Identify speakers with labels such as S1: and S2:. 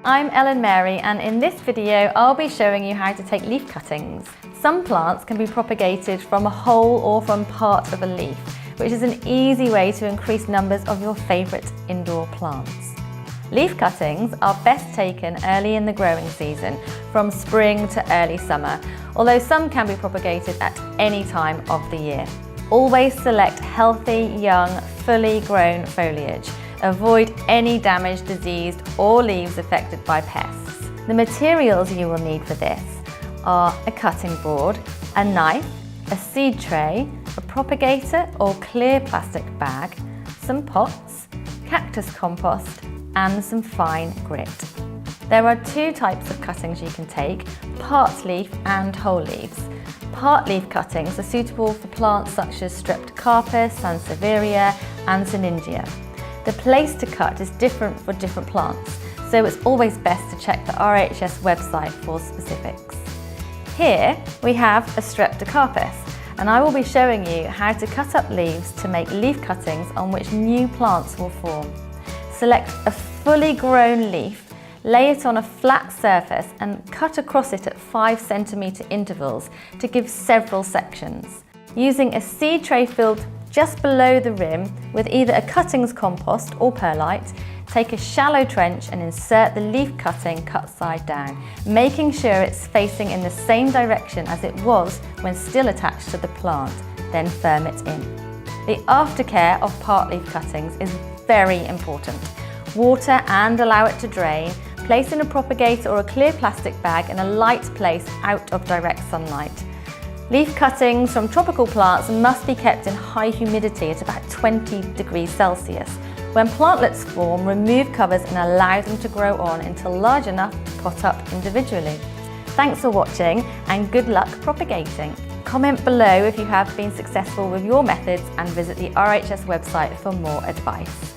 S1: I'm Ellen Mary, and in this video I'll be showing you how to take leaf cuttings. Some plants can be propagated from a whole or from part of a leaf, which is an easy way to increase numbers of your favourite indoor plants. Leaf cuttings are best taken early in the growing season, from spring to early summer, although some can be propagated at any time of the year. Always select healthy, young, fully grown foliage. Avoid any damaged, diseased or leaves affected by pests. The materials you will need for this are a cutting board, a knife, a seed tray, a propagator or clear plastic bag, some pots, cactus compost and some fine grit. There are two types of cuttings you can take, part leaf and whole leaves. Part leaf cuttings are suitable for plants such as Streptocarpus, Sansevieria and Sinningia. The place to cut is different for different plants, so it's always best to check the RHS website for specifics. Here we have a Streptocarpus, and I will be showing you how to cut up leaves to make leaf cuttings on which new plants will form. Select a fully grown leaf, lay it on a flat surface and cut across it at 5 cm intervals to give several sections. Using a seed tray filled just below the rim with either a cuttings compost or perlite, take a shallow trench and insert the leaf cutting cut side down, making sure it's facing in the same direction as it was when still attached to the plant, then firm it in. The aftercare of part leaf cuttings is very important. Water and allow it to drain, place in a propagator or a clear plastic bag in a light place out of direct sunlight. Leaf cuttings from tropical plants must be kept in high humidity at about 20 degrees Celsius. When plantlets form, remove covers and allow them to grow on until large enough to pot up individually. Thanks for watching and good luck propagating. Comment below if you have been successful with your methods and visit the RHS website for more advice.